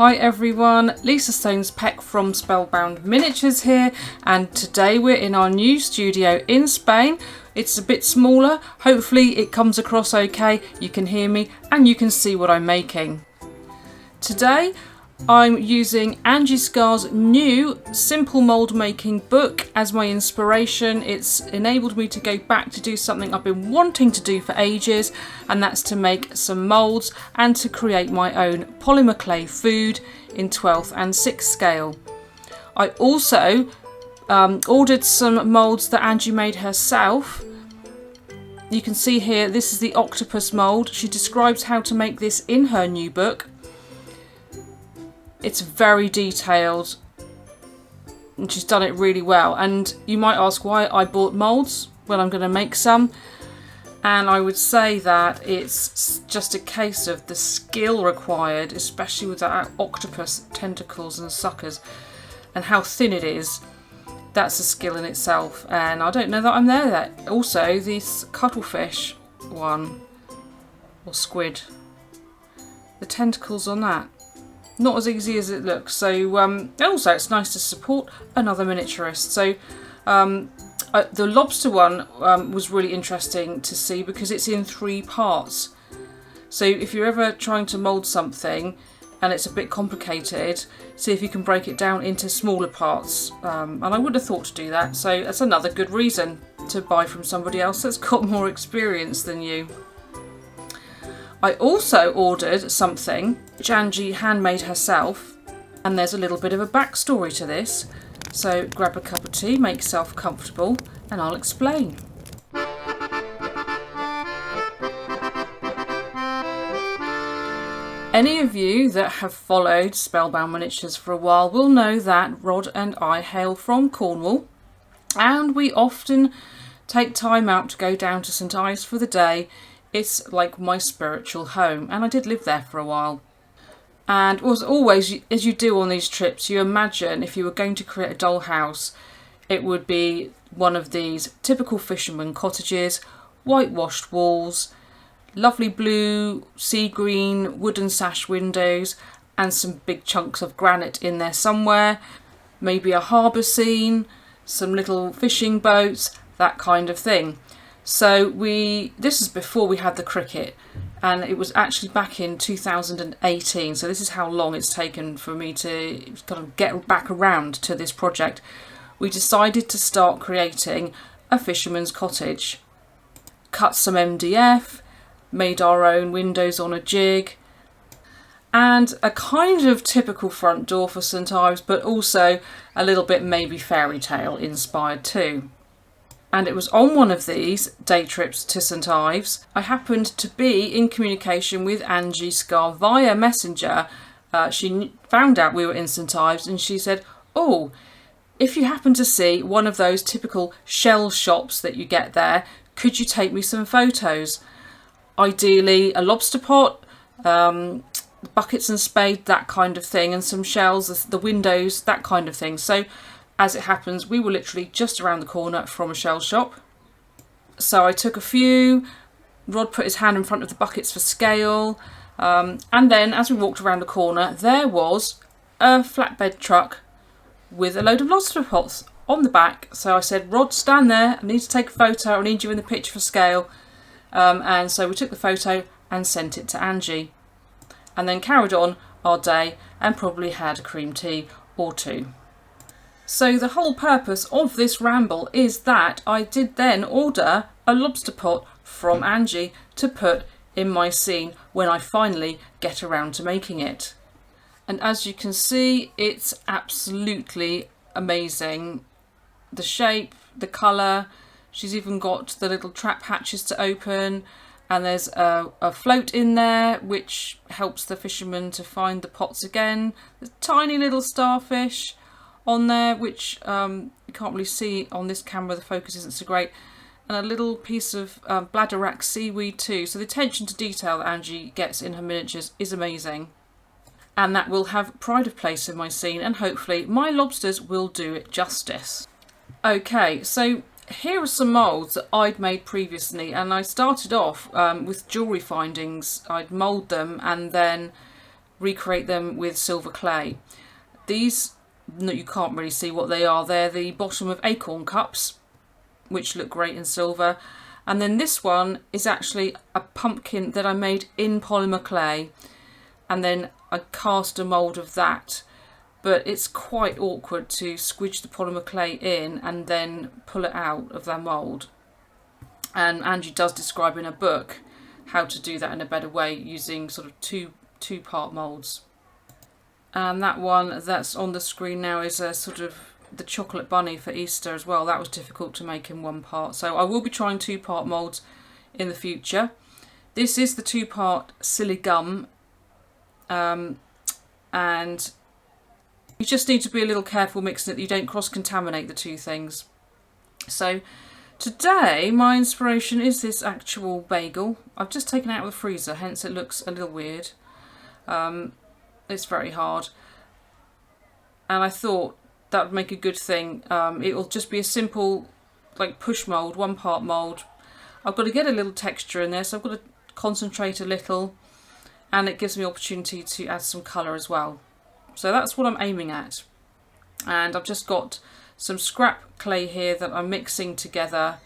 Hi everyone, Lisa Stones-Peck from Spellbound Miniatures here, and today we're in our new studio in Spain. It's a bit smaller, hopefully it comes across okay, you can hear me and you can see what I'm making. Today I'm using Angie Scar's new simple mould making book as my inspiration. It's enabled me to go back to do something I've been wanting to do for ages, and that's to make some moulds and to create my own polymer clay food in 12th and 6th scale. I also ordered some moulds that Angie made herself. You can see here, this is the octopus mould. She describes how to make this in her new book. It's very detailed and she's done it really well. And you might ask why I bought moulds. Well, I'm going to make some, and I would say that it's just a case of the skill required, especially with that octopus tentacles and suckers and how thin it is. That's a skill in itself, and I don't know that I'm there yet. Also, this cuttlefish one, or squid, the tentacles on that, not as easy as it looks. So also it's nice to support another miniaturist. So the lobster one was really interesting to see because it's in 3 parts. So if you're ever trying to mould something and it's a bit complicated, see if you can break it down into smaller parts. And I would have thought to do that. So that's another good reason to buy from somebody else that's got more experience than you. I also ordered something which Angie handmade herself, and there's a little bit of a backstory to this. So grab a cup of tea, make yourself comfortable, and I'll explain. Any of you that have followed Spellbound Miniatures for a while will know that Rod and I hail from Cornwall, and we often take time out to go down to St Ives for the day. It's like my spiritual home, and I did live there for a while. And as always, as you do on these trips, you imagine if you were going to create a dollhouse, it would be one of these typical fisherman cottages, whitewashed walls, lovely blue, sea green, wooden sash windows, and some big chunks of granite in there somewhere, maybe a harbour scene, some little fishing boats, that kind of thing. So this is before we had the cricket, and it was actually back in 2018. So this is how long it's taken for me to kind of get back around to this project. We decided to start creating a fisherman's cottage. Cut some MDF, made our own windows on a jig, and a kind of typical front door for St Ives, but also a little bit maybe fairy tale inspired too. And it was on one of these day trips to St Ives, I happened to be in communication with Angie Scar via Messenger. She found out we were in St Ives, and she said, oh, if you happen to see one of those typical shell shops that you get there, could you take me some photos? Ideally a lobster pot, buckets and spade, that kind of thing, and some shells, the windows, that kind of thing. So as it happens, we were literally just around the corner from a shell shop. So I took a few, Rod put his hand in front of the buckets for scale, and then as we walked around the corner, there was a flatbed truck with a load of lobster pots on the back. So I said, Rod, stand there, I need to take a photo, I need you in the picture for scale. And so we took the photo and sent it to Angie, and then carried on our day and probably had a cream tea or 2. So the whole purpose of this ramble is that I did then order a lobster pot from Angie to put in my scene when I finally get around to making it. And as you can see, it's absolutely amazing. The shape, the colour, she's even got the little trap hatches to open, and there's a float in there which helps the fisherman to find the pots again. There's tiny little starfish on there, which you can't really see on this camera, the focus isn't so great, and a little piece of bladderwrack seaweed too. So the attention to detail that Angie gets in her miniatures is amazing, and that will have pride of place in my scene, and hopefully my lobsters will do it justice. Okay, so here are some moulds that I'd made previously, and I started off with jewellery findings. I'd mould them and then recreate them with silver clay. These, no, you can't really see what they are. They're the bottom of acorn cups, which look great in silver. And then this one is actually a pumpkin that I made in polymer clay, and then I cast a mould of that. But it's quite awkward to squidge the polymer clay in and then pull it out of that mould. And Angie does describe in a book how to do that in a better way using sort of two-part moulds. And that one that's on the screen now is a sort of the chocolate bunny for Easter as well. That was difficult to make in one part. So I will be trying two-part moulds in the future. This is the two-part silly gum. And you just need to be a little careful mixing it that you don't cross-contaminate the two things. So today my inspiration is this actual bagel. I've just taken it out of the freezer, hence it looks a little weird. It's very hard. And I thought that would make a good thing. It will just be a simple like push mould, one part mould. I've got to get a little texture in there, so I've got to concentrate a little, and it gives me opportunity to add some colour as well. So that's what I'm aiming at. And I've just got some scrap clay here that I'm mixing together.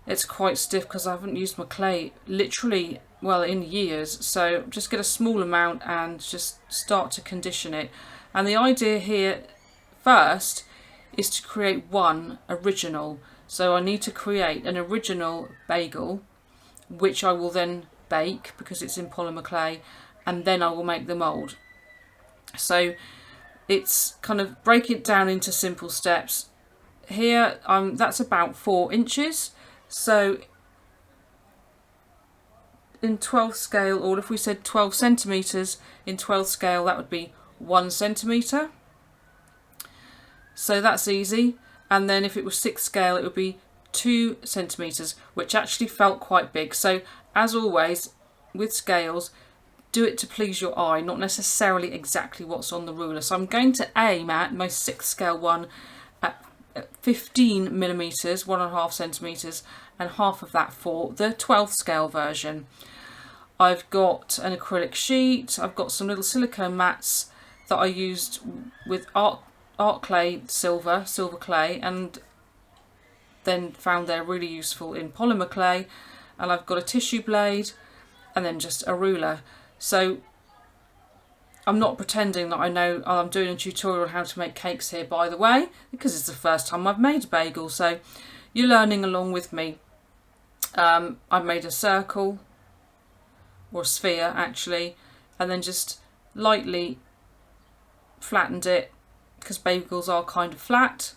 It's quite stiff because I haven't used my clay literally, well, in years. So just get a small amount and just start to condition it. And the idea here first is to create one original. So I need to create an original bagel, which I will then bake because it's in polymer clay, and then I will make the mould. So it's kind of break it down into simple steps. Here that's about 4 inches. So in 12th scale, or if we said 12 centimetres in 12th scale, that would be 1 centimetre. So that's easy. And then if it was 6th scale, it would be 2 centimetres, which actually felt quite big. So as always with scales, do it to please your eye, not necessarily exactly what's on the ruler. So I'm going to aim at my 6th scale one at 15 millimetres, 1.5 centimetres, and half of that for the 12th scale version. I've got an acrylic sheet, I've got some little silicone mats that I used with art clay, silver clay, and then found they're really useful in polymer clay. And I've got a tissue blade and then just a ruler. So I'm not pretending that I know. I'm doing a tutorial on how to make cakes here, by the way, because it's the first time I've made a bagel, so you're learning along with me. I've made a circle, or a sphere actually, and then just lightly flattened it, because bagels are kind of flat.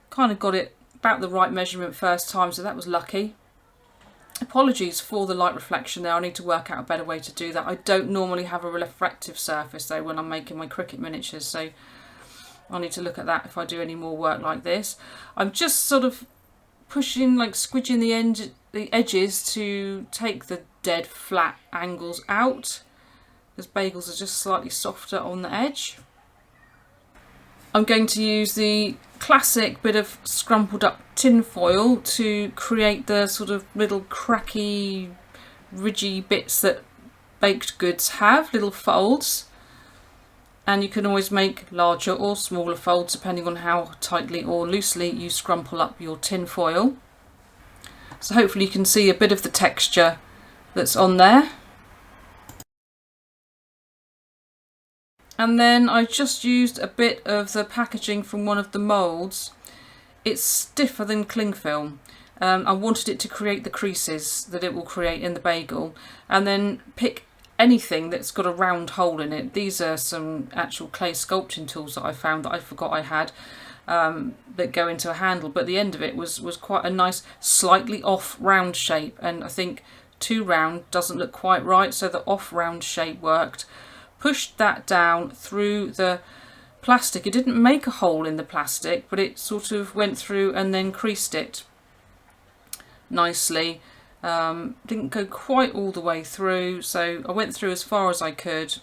Kind of got it about the right measurement first time, so that was lucky. Apologies for the light reflection there. I need to work out a better way to do that. I don't normally have a reflective surface though when I'm making my Cricut miniatures, so I need to look at that if I do any more work like this. I'm just sort of pushing, like squidging the edges to take the dead flat angles out, because bagels are just slightly softer on the edge. I'm going to use the classic bit of scrumpled up tin foil to create the sort of little cracky, ridgy bits that baked goods have, little folds. And you can always make larger or smaller folds depending on how tightly or loosely you scrumple up your tin foil. So hopefully you can see a bit of the texture that's on there. And then I just used a bit of the packaging from one of the moulds. It's stiffer than cling film. I wanted it to create the creases that it will create in the bagel, and then pick anything that's got a round hole in it. These are some actual clay sculpting tools that I found that I forgot I had, that go into a handle, but the end of it was quite a nice slightly off round shape, and I think too round doesn't look quite right, so the off round shape worked. Pushed that down through the plastic. It didn't make a hole in the plastic, but it sort of went through and then creased it nicely. Didn't go quite all the way through, so I went through as far as I could.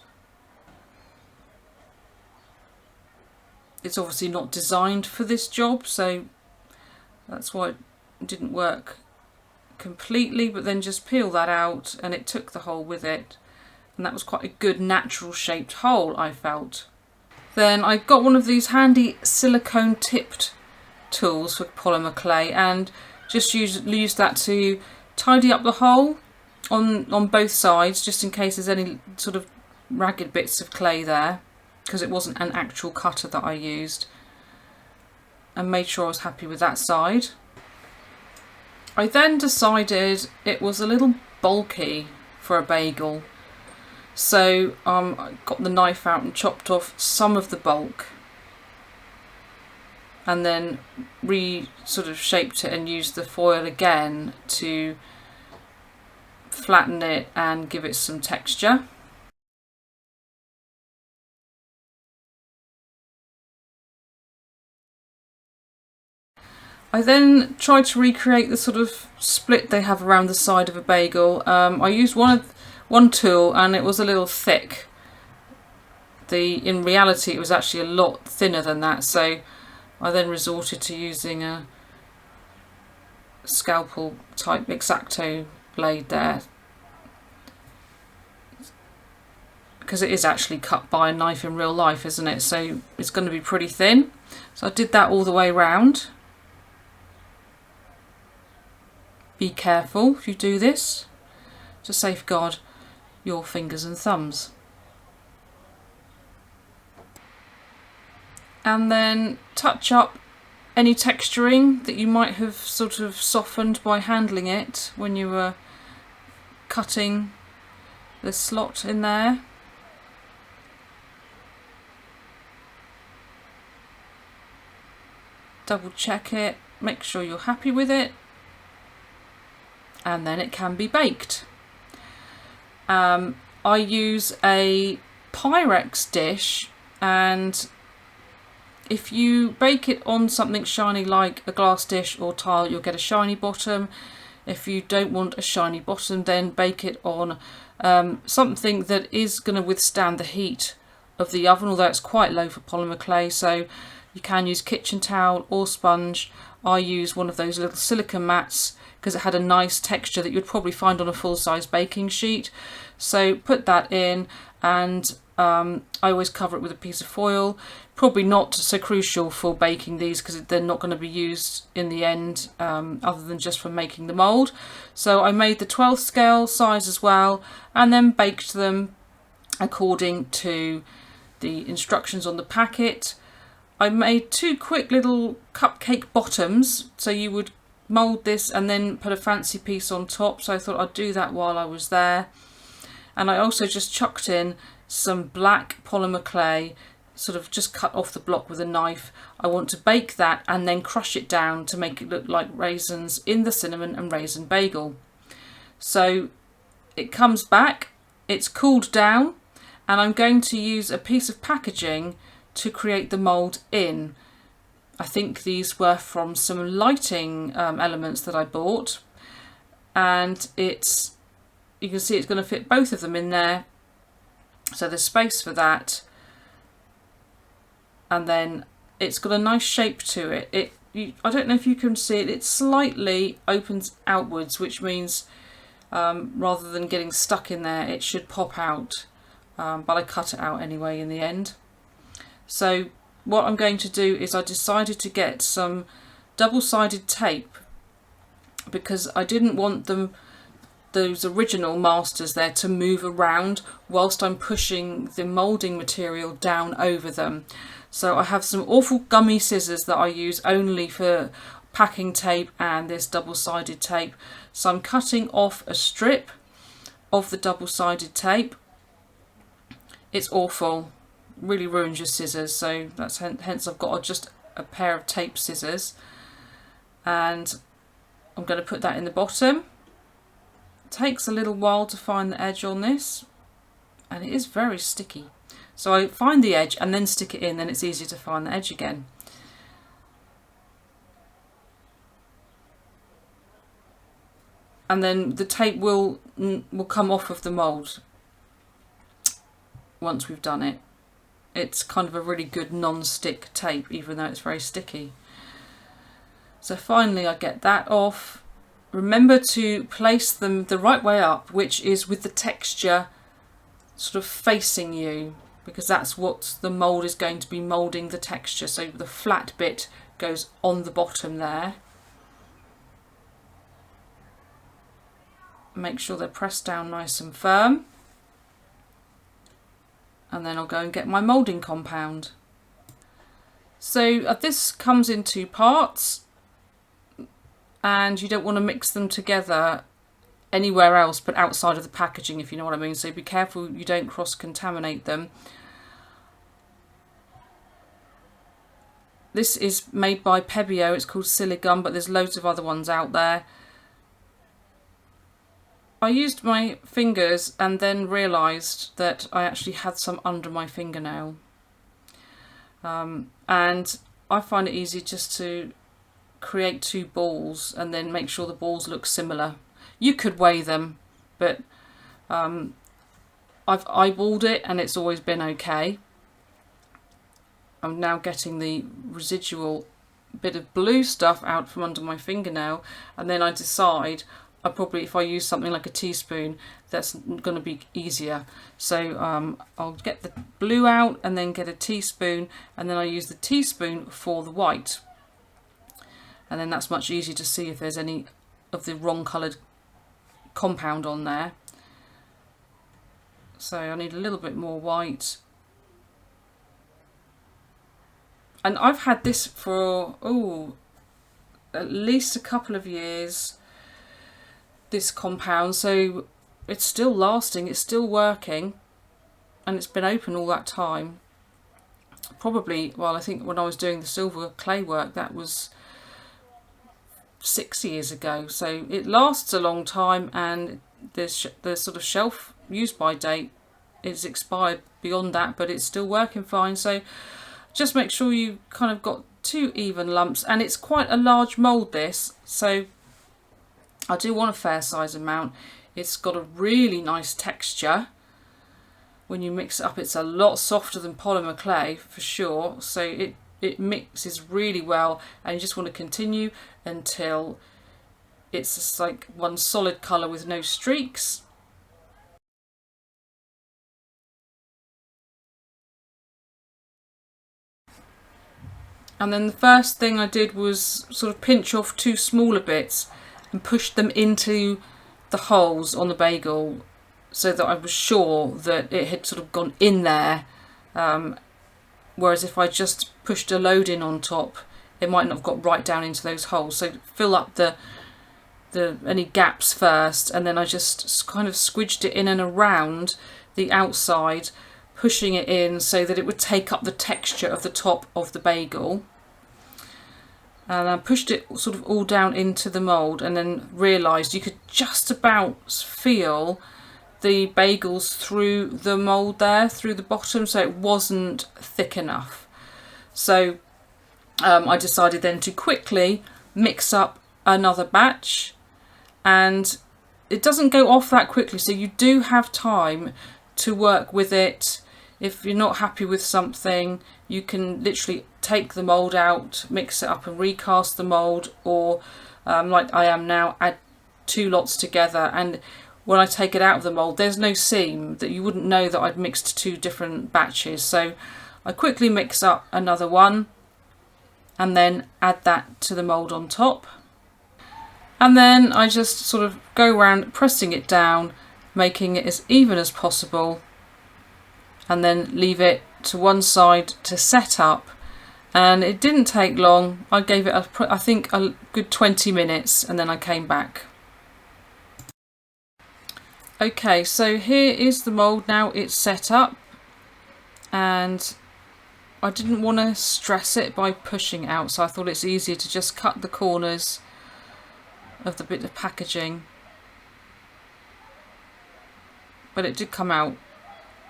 It's obviously not designed for this job, so that's why it didn't work completely, but then just peel that out and it took the hole with it. And that was quite a good natural shaped hole, I felt. Then I got one of these handy silicone tipped tools for polymer clay and just used that to tidy up the hole on both sides, just in case there's any sort of ragged bits of clay there, because it wasn't an actual cutter that I used, and made sure I was happy with that side. I then decided it was a little bulky for a bagel, so I got the knife out and chopped off some of the bulk, and then sort of shaped it and used the foil again to flatten it and give it some texture. I then tried to recreate the sort of split they have around the side of a bagel. I used one tool and it was a little thick. In reality it was actually a lot thinner than that, so I then resorted to using a scalpel type X-Acto blade there, because it is actually cut by a knife in real life, isn't it? So it's going to be pretty thin. So I did that all the way around. Be careful if you do this to safeguard your fingers and thumbs. And then touch up any texturing that you might have sort of softened by handling it when you were cutting the slot in there. Double check it, make sure you're happy with it, and then it can be baked. I use a Pyrex dish, and if you bake it on something shiny like a glass dish or tile, you'll get a shiny bottom. If you don't want a shiny bottom, then bake it on something that is going to withstand the heat of the oven, although it's quite low for polymer clay, so you can use kitchen towel or sponge. I use one of those little silicone mats because it had a nice texture that you'd probably find on a full-size baking sheet. So put that in, and I always cover it with a piece of foil. Probably not so crucial for baking these because they're not going to be used in the end, other than just for making the mould. So I made the 12th scale size as well, and then baked them according to the instructions on the packet. I made two quick little cupcake bottoms, so you would mould this and then put a fancy piece on top, so I thought I'd do that while I was there. And I also just chucked in some black polymer clay, sort of just cut off the block with a knife. I want to bake that and then crush it down to make it look like raisins in the cinnamon and raisin bagel. So it comes back, it's cooled down, and I'm going to use a piece of packaging to create the mould in. I think these were from some lighting elements that I bought, and you can see it's going to fit both of them in there, so there's space for that, and then it's got a nice shape to it. I don't know if you can see it, it slightly opens outwards, which means rather than getting stuck in there, it should pop out, but I cut it out anyway in the end. So what I'm going to do is I decided to get some double-sided tape, because I didn't want those original masters there to move around whilst I'm pushing the moulding material down over them. So I have some awful gummy scissors that I use only for packing tape and this double-sided tape. So I'm cutting off a strip of the double-sided tape. It's awful, really ruins your scissors, so that's hence I've got just a pair of tape scissors, and I'm going to put that in the bottom. It takes a little while to find the edge on this, and it is very sticky, so I find the edge and then stick it in, then it's easier to find the edge again. And then the tape will come off of the mould once we've done it. It's kind of a really good non-stick tape, even though it's very sticky. So finally I get that off, remember to place them the right way up, which is with the texture sort of facing you, because that's what the mould is going to be moulding the texture. So the flat bit goes on the bottom there. Make sure they're pressed down nice and firm. And then I'll go and get my moulding compound. So this comes in two parts, and you don't want to mix them together anywhere else but outside of the packaging, if you know what I mean. So be careful you don't cross-contaminate them. This is made by Pebeo, it's called silicone, but there's loads of other ones out there. I used my fingers and then realised that I actually had some under my fingernail. And I find it easy just to create two balls and then make sure the balls look similar. You could weigh them, but I've eyeballed it and it's always been okay. I'm now getting the residual bit of blue stuff out from under my fingernail, and then I decide if I use something like a teaspoon, that's going to be easier. So I'll get the blue out and then get a teaspoon, and then I use the teaspoon for the white, and then that's much easier to see if there's any of the wrong coloured compound on there. So I need a little bit more white. And I've had this for at least a couple of years, this compound, so it's still lasting, it's still working, and it's been open all that time. Probably, well, I think when I was doing the silver clay work, that was 6 years ago, so it lasts a long time, and the sort of shelf use by date is expired beyond that, but it's still working fine. So just make sure you kind of got two even lumps, and it's quite a large mould this, so I do want a fair size amount. It's got a really nice texture. When you mix it up, it's a lot softer than polymer clay for sure, so it mixes really well, and you just want to continue until it's just like one solid colour with no streaks. And then the first thing I did was sort of pinch off two smaller bits and pushed them into the holes on the bagel, so that I was sure that it had sort of gone in there. Whereas if I just pushed a load in on top, it might not have got right down into those holes. So fill up the any gaps first, and then I just kind of squidged it in and around the outside, pushing it in so that it would take up the texture of the top of the bagel. And I pushed it sort of all down into the mould, and then realised you could just about feel the bagels through the mould there, through the bottom, so it wasn't thick enough. So I decided then to quickly mix up another batch, and it doesn't go off that quickly, so you do have time to work with it. If you're not happy with something, you can literally take the mould out, mix it up and recast the mould, or like I am now, add two lots together, and when I take it out of the mould, there's no seam, that you wouldn't know that I'd mixed two different batches. So I quickly mix up another one and then add that to the mould on top. And then I just sort of go around pressing it down, making it as even as possible, and then leave it to one side to set up. And it didn't take long. I gave it I think a good 20 minutes, and then I came back. Okay, so here is the mould now, it's set up, and I didn't want to stress it by pushing out, so I thought it's easier to just cut the corners of the bit of packaging. But it did come out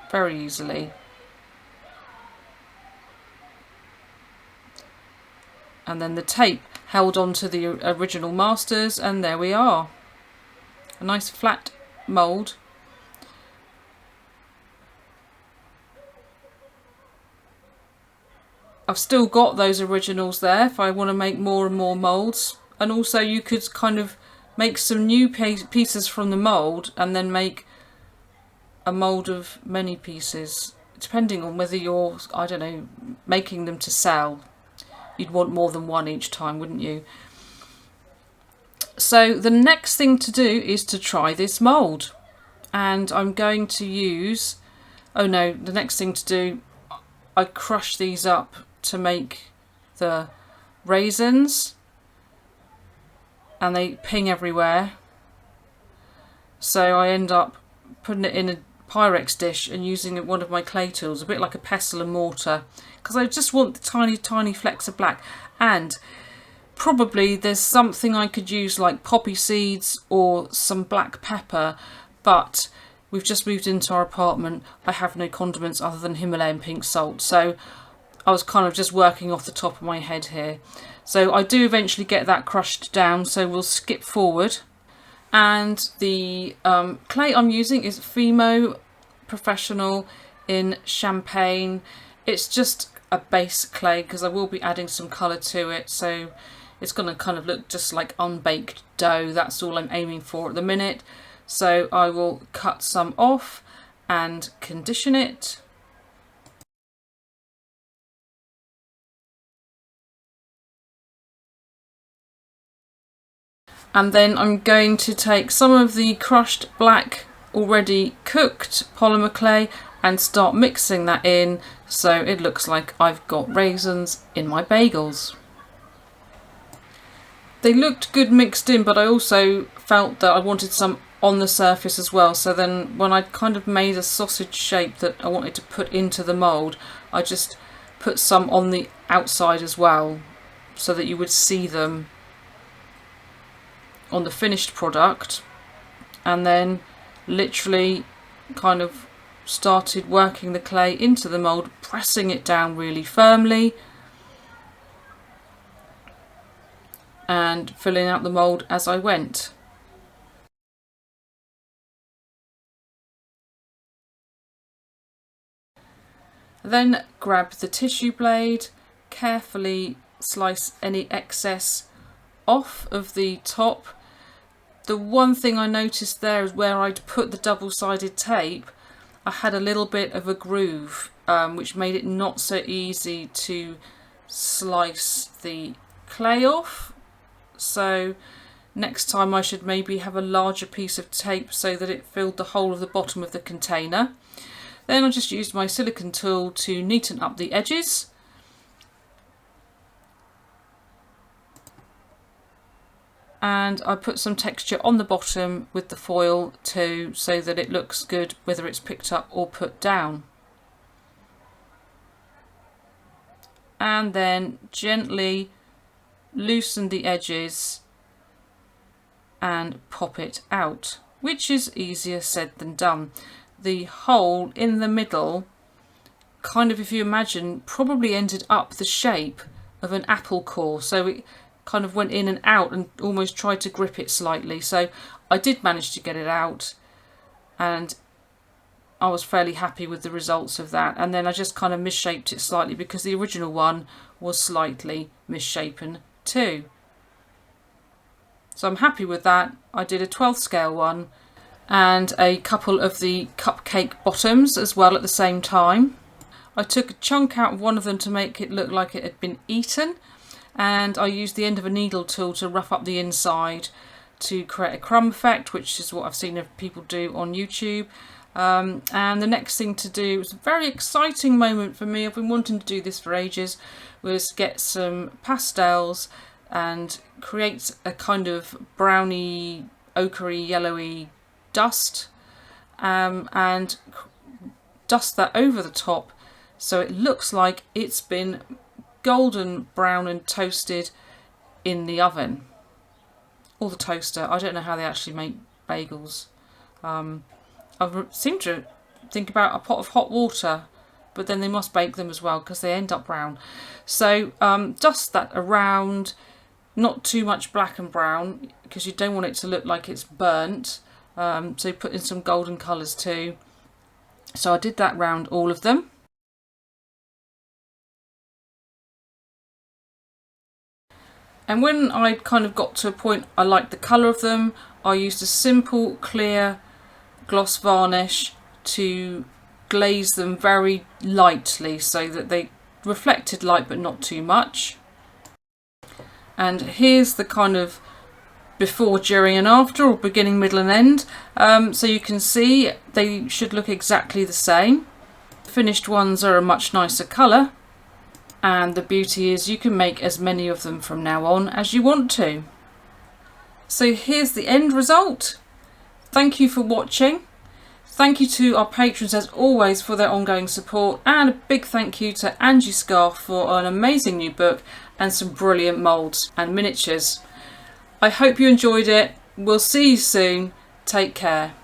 very easily. And then the tape held on to the original masters, and there we are. A nice flat mould. I've still got those originals there if I want to make more and more moulds, and also you could kind of make some new pieces from the mould and then make a mould of many pieces, depending on whether you're, I don't know, making them to sell. You'd want more than one each time, wouldn't you? So the next thing to do is to try this mould, and I'm going to use, oh no, the next thing to do, I crush these up to make the raisins, and they ping everywhere, so I end up putting it in a Pyrex dish and using one of my clay tools, a bit like a pestle and mortar, because I just want the tiny flecks of black. And probably there's something I could use like poppy seeds or some black pepper, but we've just moved into our apartment. I have no condiments other than Himalayan pink salt, so I was kind of just working off the top of my head here. So I do eventually get that crushed down, so we'll skip forward. And the clay I'm using is Fimo Professional in Champagne. It's just a base clay because I will be adding some colour to it, so it's going to kind of look just like unbaked dough. That's all I'm aiming for at the minute. So I will cut some off and condition it. And then I'm going to take some of the crushed black already cooked polymer clay and start mixing that in, so it looks like I've got raisins in my bagels. They looked good mixed in, but I also felt that I wanted some on the surface as well, so then when I kind of made a sausage shape that I wanted to put into the mould, I just put some on the outside as well, so that you would see them on the finished product, and then literally kind of started working the clay into the mould, pressing it down really firmly and filling out the mould as I went. Then grab the tissue blade, carefully slice any excess off of the top. The one thing I noticed there is where I'd put the double-sided tape, I had a little bit of a groove, which made it not so easy to slice the clay off. So next time I should maybe have a larger piece of tape so that it filled the whole of the bottom of the container. Then I just used my silicone tool to neaten up the edges. And I put some texture on the bottom with the foil too, so that it looks good whether it's picked up or put down. And then gently loosen the edges and pop it out, which is easier said than done. The hole in the middle, kind of, if you imagine, probably ended up the shape of an apple core, so it kind of went in and out and almost tried to grip it slightly. So I did manage to get it out, and I was fairly happy with the results of that. And then I just kind of misshaped it slightly because the original one was slightly misshapen too. So I'm happy with that. I did a 12th scale one and a couple of the cupcake bottoms as well at the same time. I took a chunk out of one of them to make it look like it had been eaten, and I used the end of a needle tool to rough up the inside to create a crumb effect, which is what I've seen people do on YouTube. And the next thing to do, was a very exciting moment for me, I've been wanting to do this for ages, was get some pastels and create a kind of browny, ochre, yellowy dust, and dust that over the top so it looks like it's been golden brown and toasted in the oven or the toaster. I don't know how they actually make bagels. I seem to think about a pot of hot water, but then they must bake them as well because they end up brown. So dust that around, not too much black and brown because you don't want it to look like it's burnt. So put in some golden colours too. So I did that round all of them. And when I kind of got to a point I liked the colour of them, I used a simple clear gloss varnish to glaze them very lightly so that they reflected light but not too much. And here's the kind of before, during and after, or beginning, middle and end. So you can see they should look exactly the same. The finished ones are a much nicer colour, and the beauty is you can make as many of them from now on as you want to. So here's the end result. Thank you for watching. Thank you to our patrons as always for their ongoing support, and a big thank you to Angie Scarf for an amazing new book and some brilliant moulds and miniatures. I hope you enjoyed it. We'll see you soon. Take care.